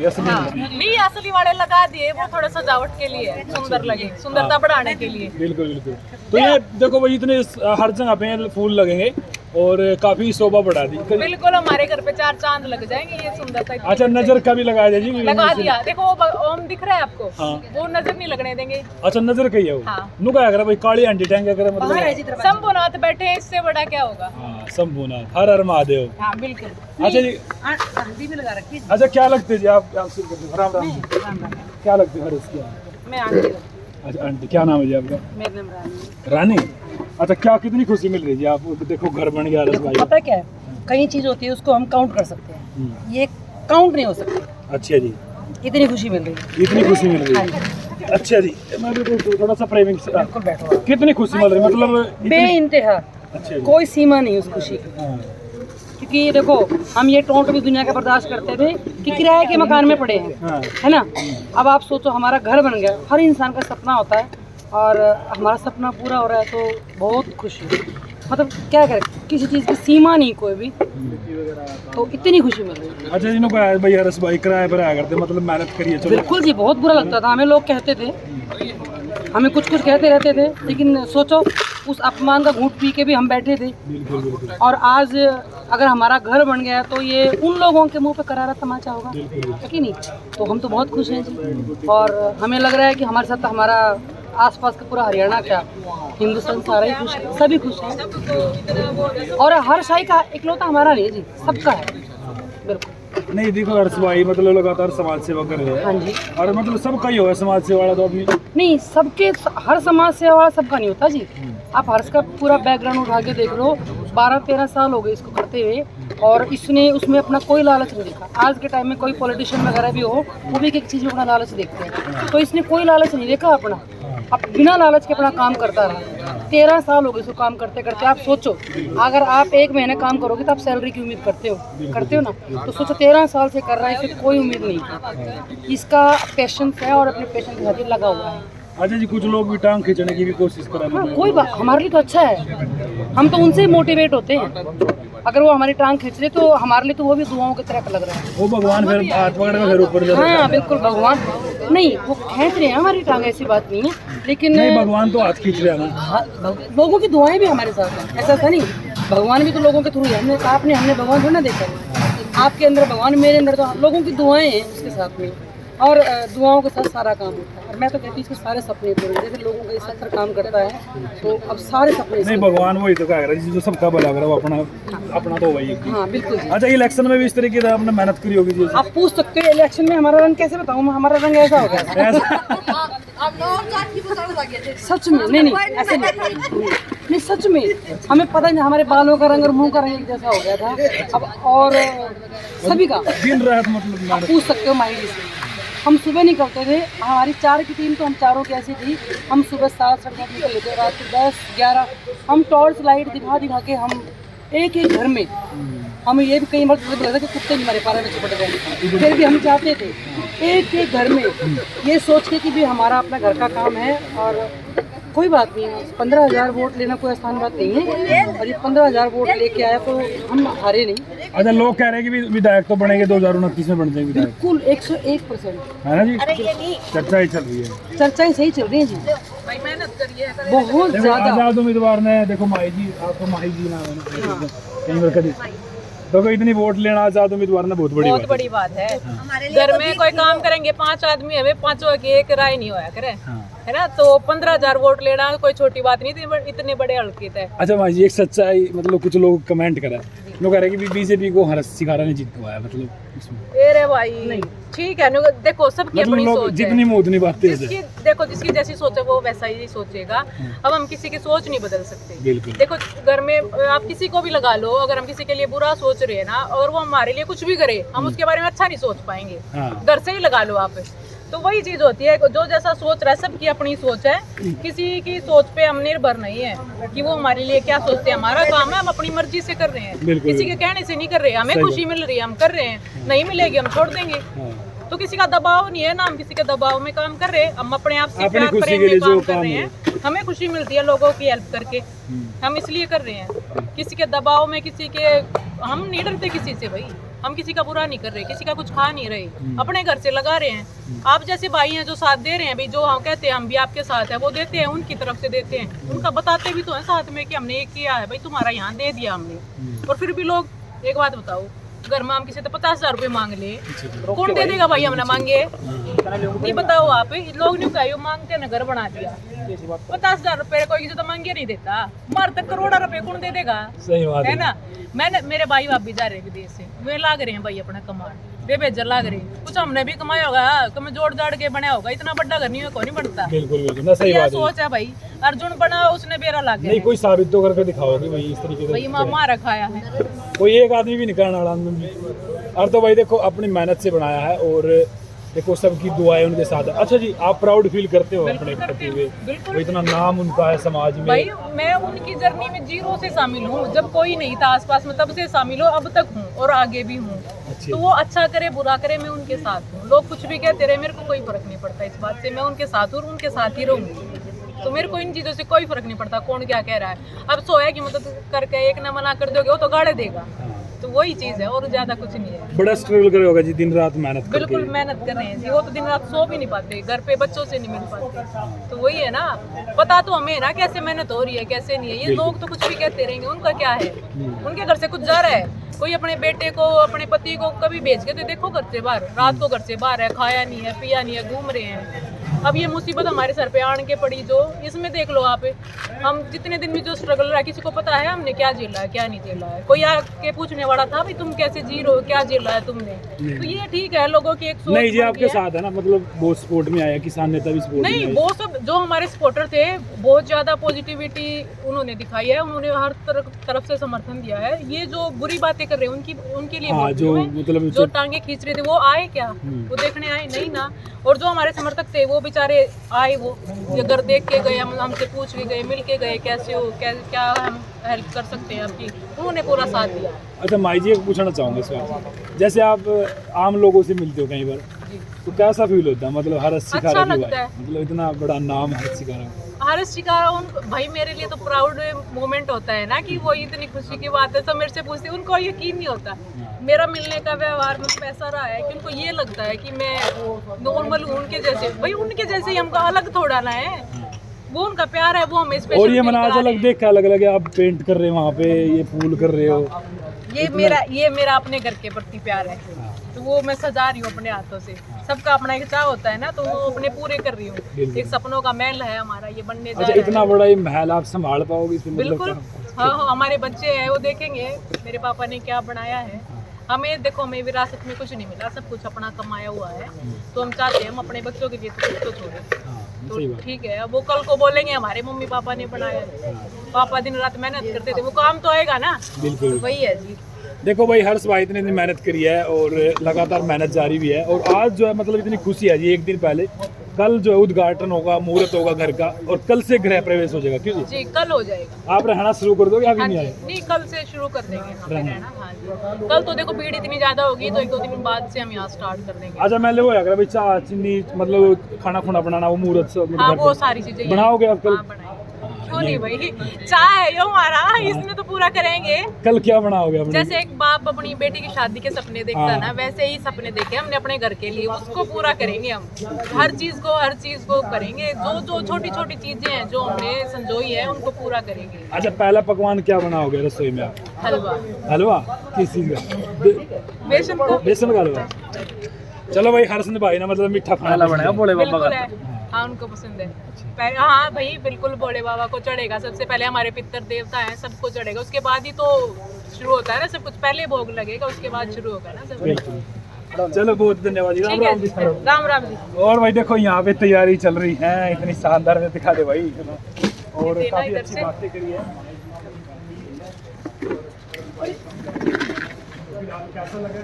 असली हाँ, नहीं असली वाले लगा दिए, वो थोड़ा सजावट के लिए सुंदर लगे, सुंदरता बढ़ाने के लिए। बिल्कुल बिल्कुल। तो ये देखो भाई इतने हर जगह पे फूल लगेंगे और काफी शोभा बढ़ा दी। बिल्कुल हमारे घर पे 4 चांद लग जाएंगे, ये सुंदरता की। अच्छा नजर का भी लगाया जाए जी? लगा दिया, देखो वो ओम दिख रहा है आपको, हाँ। वो नजर नहीं लगने देंगे। अच्छा नजर कही है वो? हाँ। नुका अगर भाई काली आंटी टैंक अगर मतलब शंभुनाथ बैठे हैं, इससे बड़ा क्या होगा। हाँ शंभुनाथ, हर हर महादेव। हाँ बिल्कुल। अच्छा जी, हल्दी भी लगा रखी है। अच्छा क्या लगते हैं जी आप राम राम जी, क्या लगते हैं इसकी? मैं आंटी। अच्छा आंटी, क्या नाम है जी आपका? मेरा नाम रानी। रानी। अच्छा क्या कितनी खुशी मिल रही है जी आपको? देखो घर बन गया रस भाई। पता क्या है, कई चीज होती है उसको हम काउंट कर सकते हैं, ये काउंट नहीं हो सकती। अच्छा जी, इतनी खुशी मिल रही है। इतनी खुशी मिल रही है। अच्छा जी, मैं भी थोड़ा सा प्रेमिक से बिल्कुल बैठो। कितनी खुशी मिल रही है मतलब बे इंतहा, अच्छा जी। कोई सीमा नहीं उस खुशी की। हाँ। क्योंकि देखो हम ये टोंट भी दुनिया का बर्दाश्त करते थे कि किराए के मकान में पड़े हैं, हाँ। है ना। अब आप सोचो हमारा घर बन गया, हर इंसान का सपना होता है और हमारा सपना पूरा हो रहा है तो बहुत खुशी है। मतलब क्या करें, किसी चीज़ की सीमा नहीं कोई भी, तो इतनी खुशी मिल रही है। अच्छा जी, नो कहा भाई रस भाई किराए पर आया करते मतलब मेहनत करिए चलो। बिल्कुल जी, बहुत बुरा लगता था हमें, लोग कहते थे, हमें कुछ कुछ कहते रहते थे, लेकिन सोचो उस अपमान का घूंट पी के भी हम बैठे थे। बिल्कुल बिल्कुल। और आज अगर हमारा घर बन गया तो ये उन लोगों के मुंह पे करारा तमाचा होगा, है कि नहीं। तो हम तो बहुत खुश हैं जी, और हमें लग रहा है कि हमारे साथ हमारा आसपास का पूरा हरियाणा क्या हिंदुस्तान सारा ही खुश है, सभी खुश हैं। और हर शाही का इकलौता हमारा नहीं है जी, सबका है। बिल्कुल नहीं देखो हर्ष भाई मतलब लगातार समाज सेवा कर रहे हैं। हाँ जी, और मतलब सबका ही होगा समाज सेवा वाला तो अभी नहीं सबके, हर समाज सेवा वाला सबका नहीं होता जी। आप हर्ष का पूरा बैकग्राउंड उठा के देख लो, 12-13 साल हो गए इसको करते हुए, और इसने उसमें अपना कोई लालच नहीं देखा। आज के टाइम में कोई पॉलिटिशियन वगैरह भी हो, वो भी एक चीज़ में अपना लालच देखते हैं, तो इसने कोई लालच नहीं देखा अपना, अब बिना लालच के अपना काम करता रहा। 13 साल हो गए इसको काम करते करते। आप सोचो अगर आप 1 महीने काम करोगे तो आप सैलरी की उम्मीद करते हो ना, तो सोचो 13 साल से कर रहा है, इसे कोई उम्मीद नहीं थी। इसका पेशेंस है और अपने पेशेंस के साथ ही लगा हुआ है। अच्छा जी, कुछ लोग भी टांग खींचने की भी कोशिश कर रहे हाँ हैं। कोई बात, हमारे लिए तो अच्छा है, हम तो उनसे मोटिवेट होते हैं। अगर वो हमारी टांग खींच रहे तो हमारे लिए तो वो भी दुआओं की तरह लग रहा है। वो भगवान फिर हाथ पकड़ के फिर ऊपर जाते हैं। हाँ बिल्कुल, भगवान नहीं वो खींच रहे हैं हमारी टांग, ऐसी बात नहीं है, लेकिन नहीं भगवान तो हाथ खींच रहे हैं ना। हाँ, लोगों की दुआएं भी हमारे साथ हैं, ऐसा था नहीं। भगवान भी तो लोगों के थ्रू है, हमने भगवान थोड़ा ना देखा है। आपके अंदर भगवान, मेरे अंदर तो लोगों की दुआएं हैं उसके साथ में, और दुआओं के साथ सारा काम होता है। और मैं तो कहती हूँ इसके सारे सपने पूरे, जैसे लोगों का 70 काम करता है तो अब सारे सपने नहीं भगवान वही तो कह रहा है जो सबका भला करे, वो अपना तो वही है। हाँ बिल्कुल जी। अच्छा इलेक्शन में भी इस तरीके से आपने मेहनत करी होगी जी? आप पूछ सकते हो इलेक्शन में हमारा रंग कैसे बताऊँ मैं, हमारा रंग ऐसा हो गया सच में। नहीं ऐसे नहीं, सच में हमें पता नहीं, हमारे बालों का रंग और मुंह का रंग एक जैसा हो गया था अब, और सभी का दिन रात मतलब आप पूछ सकते हो माइंड से। हम सुबह निकलते थे, हमारी 4 की टीम तो हम चारों की ऐसी थी, हम सुबह 7 साढ़े 7 निकल लेते, रात को 10-11 हम टॉर्च लाइट दिखा के हम एक घर में, हमें ये भी कई बार लगा कि कुत्ते भी हमारे पारे में चिपट गए, फिर भी हम चाहते थे एक घर में ये सोच के कि भी हमारा अपना घर का काम है। और कोई बात नहीं, 15,000 वोट लेना कोई आसान बात नहीं है, और ये 15,000 वोट लेके आया तो हम हारे नहीं। अच्छा लोग कह रहे हैं कि विधायक तो बनेंगे 2029 में बन जाएंगे विधायक, बिल्कुल 101% है ना जी? चर्चा ही चल रही है, चर्चाएं सही चल रही हैं जी, भाई मेहनत करिए। बहुत देखो ज्यादा। आजाद उम्मीदवार ने देखो माही जी, आपको माही जी नाम है ना कहीं बार कभी तो इतनी वोट लेना आजाद उम्मीदवार ने बहुत बड़ी बात है। घर में कोई काम करेंगे 5 आदमी है, 5 की एक राय नहीं होया करे, है ना। तो 15,000 वोट लेना कोई छोटी बात नहीं थी, इतने बड़े हल्के थे। अच्छा माही जी एक सच्चाई मतलब कुछ लोग कमेंट करा, लोग कह रहे हैं कि बीजेपी को हर सिखारा ने जीतवाया मतलब इसमें। अरे भाई ठीक है, देखो सबकी अपनी मतलब सोच जितनी है, मुँह उतनी बातें हैं। जिसकी देखो जिसकी जैसी सोच है वो वैसा ही सोचेगा। अब हम किसी की सोच नहीं बदल सकते। बिल्कुल। देखो घर में आप किसी को भी लगा लो, अगर हम किसी के लिए बुरा सोच रहे हैं ना, और वो हमारे लिए कुछ भी करे, हम उसके बारे में अच्छा नहीं सोच पाएंगे। घर से ही लगा लो आप, तो वही चीज होती है, जो जैसा सोच रहा है सबकी अपनी सोच है, किसी की सोच पे हम निर्भर नहीं है कि वो हमारे लिए क्या सोचते हैं। हमारा काम है, हम अपनी मर्जी से कर रहे हैं, किसी के कहने से नहीं कर रहे। हमें खुशी मिल रही है हम कर रहे हैं, नहीं मिलेगी हम छोड़ देंगे। तो किसी का दबाव नहीं है ना, हम किसी के दबाव में काम कर रहे हैं, हम अपने आप से प्यार प्रेम में काम कर रहे हैं। हमें खुशी मिलती है लोगों की हेल्प करके, हम इसलिए कर रहे हैं। किसी के दबाव में, किसी के, हम नहीं डरते किसी से भाई। हम किसी का बुरा नहीं कर रहे, किसी का कुछ खा नहीं रहे, अपने घर से लगा रहे हैं। आप जैसे भाई हैं जो साथ दे रहे हैं भाई, जो हम कहते हैं हम भी आपके साथ है, वो देते हैं, उनकी तरफ से देते हैं, उनका बताते भी तो है साथ में कि हमने ये किया है भाई, तुम्हारा यहाँ दे दिया हमने। और फिर भी लोग, एक बात बताओ, घर में हम किसी से 50,000 रुपए मांग ले, कौन दे देगा भाई? हम ना मांगे, नहीं बताओ आप, लोग नहीं कहा मांगते ना घर बना दिया। 50,000 रुपए कोई किसी तो मांगे नहीं देता, मार तक करोड़ा रुपए कौन दे देगा? सही बात है ना। मैंने, मेरे भाई भाभी जा रहे विदेश से, वे लाग रहे हैं भाई अपना कमान, बेबेजर लाग रहे हैं, कुछ हमने भी कमाया होगा, कम जोड़ जाड़ के बना होगा, इतना बड़ा घर नहीं है, कोई नहीं बनता। बिल्कुल बिल्कुल ना, सही बात सोच है भाई। अर्जुन बना उसने बेरा लाग नहीं, कोई साबित तो करके दिखाओगे भाई इस तरीके से भाई, मामा रखाया है, कोई एक आदमी भी नहीं करने वाला। और तो भाई देखो अपनी मेहनत से बनाया है, और देखो सबकी दुआएं उनके साथ है। अच्छा जी, आप प्राउड फील करते हो अपने पति पे? वो इतना नाम उनका है समाज में। भाई मैं उनकी जर्नी में जीरो से शामिल हूँ, जब कोई नहीं था आसपास में तब से शामिल हो, अब तक हूँ और आगे भी हूँ। तो वो अच्छा करे बुरा करे, मैं उनके साथ हूँ। लोग कुछ भी कहते रहे, मेरे को कोई फर्क नहीं पड़ता इस बात से, मैं उनके साथ हूँ, उनके साथ ही रहूँगी। तो मेरे को इन चीज़ों से कोई फर्क नहीं पड़ता कौन क्या कह रहा है। अब सोया की मदद करके एक ना मना कर दोगे, वो तो गाड़े देगा। तो वही चीज़ है, और ज्यादा कुछ नहीं है। बड़ा स्ट्रगल करे होगा जी, दिन रात मेहनत करके। बिल्कुल मेहनत कर रहे हैं जी, वो तो दिन रात सो भी नहीं पाते, घर पे बच्चों से नहीं मिल पाते। तो वही है ना, पता तो हमें ना कैसे मेहनत हो रही है कैसे नहीं है। ये लोग तो कुछ भी कहते रहेंगे, उनका क्या है? उनके घर से कुछ जा रहा है, कोई अपने बेटे को अपने पति को कभी भेज के तो देखो घर से बाहर, रात को घर से बाहर है, खाया नहीं है पिया नहीं है, घूम रहे हैं। अब ये मुसीबत हमारे सर पे आन के पड़ी जो, इसमें देख लो आप, हम जितने दिन में जो स्ट्रगल रहा, किसी को पता है हमने क्या झेला है क्या नहीं झेला है? कोई आके पूछने वाला था भाई तुम कैसे जी रहे हो, क्या झेला है तुमने? तो ये ठीक है, लोगों की एक सोच नहीं जी, आपके साथ है ना, मतलब बहुत सपोर्ट में आया, किसान नेता भी सपोर्ट नहीं, वो सब जो हमारे सपोर्टर थे बहुत ज्यादा पॉजिटिविटी उन्होंने दिखाई है, उन्होंने हर तरफ से समर्थन दिया है। ये जो बुरी बातें कर रहे हैं उनके लिए जो मतलब जो टांगे खींच रहे थे वो आए क्या? वो देखने आए नहीं ना। और जो हमारे समर्थक थे वो बेचारे आए, वो घर देख के गए, हमसे पूछ के गए, मिल के गए, कैसे हो, क्या हम हेल्प कर सकते हैं आपकी, उन्होंने पूरा साथ दिया। अच्छा माई जी, पूछना चाहूँगा इस बात, जैसे आप आम लोगों से मिलते हो कई बार, तो कैसा फील होता है? मतलब हर्ष शिकारा अच्छा लगता है, मतलब इतना बड़ा नाम हर्ष शिकारा। हर्ष शिकारा भाई मेरे लिए तो प्राउड मोमेंट होता है ना, कि वो इतनी खुशी की बात है, सब मेरे से पूछते, उनको यकीन नहीं होता मेरा मिलने का व्यवहार में ऐसा रहा है कि उनको ये लगता है कि मैं नॉर्मल हूँ उनके जैसे। भाई उनके जैसे ही हमको अलग थोड़ा ना है, वो उनका प्यार है, वो हमें स्पेशल। और ये मना अलग देख क्या अलग आप पेंट कर रहे हो वहाँ पे, ये फूल कर रहे हो, ये मेरा अपने घर के प्रति प्यार है, तो वो मैं सजा रही हूँ अपने हाथों से। सबका अपना एक चाह होता है ना, तो वो अपने पूरे कर रही हूँ। एक सपनों का महल है हमारा, ये बनने जा रहा है। इतना बड़ा ये महल आप संभाल पाओगे इसमें? बिल्कुल हाँ, हमारे बच्चे हैं वो देखेंगे मेरे पापा ने क्या बनाया है। हमें देखो, हमें विरासत में कुछ नहीं मिला, सब कुछ अपना कमाया हुआ है, तो हम चाहते हैं हम अपने बच्चों के लिए तो कुछ तो छोड़ें। तो ठीक है, अब वो कल को बोलेंगे हमारे मम्मी पापा ने बनाया, पापा दिन रात मेहनत करते थे, वो काम तो आएगा ना। बिल्कुल वही है जी। देखो भाई, हर्ष भाई इतनी मेहनत करी है और लगातार मेहनत जारी भी है, और आज जो है मतलब इतनी खुशी है जी, एक दिन पहले, कल जो है उद्घाटन होगा, मुहूर्त होगा घर का, और कल से गृह प्रवेश हो जाएगा। क्यों जी? कल हो जाएगा। आप रहना शुरू कर दोगे? अभी नहीं आए? नहीं, कल से शुरू कर देंगे यहाँ पे रहना। हाँ जी, कल तो देखो भीड़ इतनी ज्यादा होगी, तो 1-2 दिन बाद से हम यहाँ स्टार्ट कर देंगे। अच्छा, मैं ले भाई चाय चीनी मतलब खाना खुना बनाना, वो मुहूर्त से हाँ, वो सारी चीजें बनाओगे आप कल? क्यों नहीं भाई, चाय है हमारा, इसमें तो पूरा करेंगे। कल क्या बनाओगे अपने? जैसे एक बाप अपनी बेटी की शादी के सपने देखता है ना, वैसे ही सपने देखे हमने अपने घर के लिए, उसको पूरा करेंगे हम। हर चीज को करेंगे, जो छोटी छोटी चीजें हैं जो हमने संजोई है उनको पूरा करेंगे। अच्छा, पहला पकवान क्या बनाओगे रसोई में आप? हलवा किस चीज का? बेसन का हलवा। चलो भाई, हर्ष भाई ना मतलब मीठा खाना बनाया भोले बाबा का। हाँ, उनको पसंद है। हाँ भाई बिल्कुल, भोले बाबा को चढ़ेगा सबसे पहले, हमारे पितर देवता हैं, सबको चढ़ेगा, उसके बाद ही तो शुरू होता है ना सब कुछ। पहले भोग लगेगा, उसके बाद शुरू होगा ना सब कुछ। चलो बहुत धन्यवाद जी, राम राम जी। राम जी। और भाई देखो यहाँ पे तैयारी चल रही है, इतनी शानदार में दिखा दे भाई, और काफी अच्छी बातें करी है। कैसा लगा?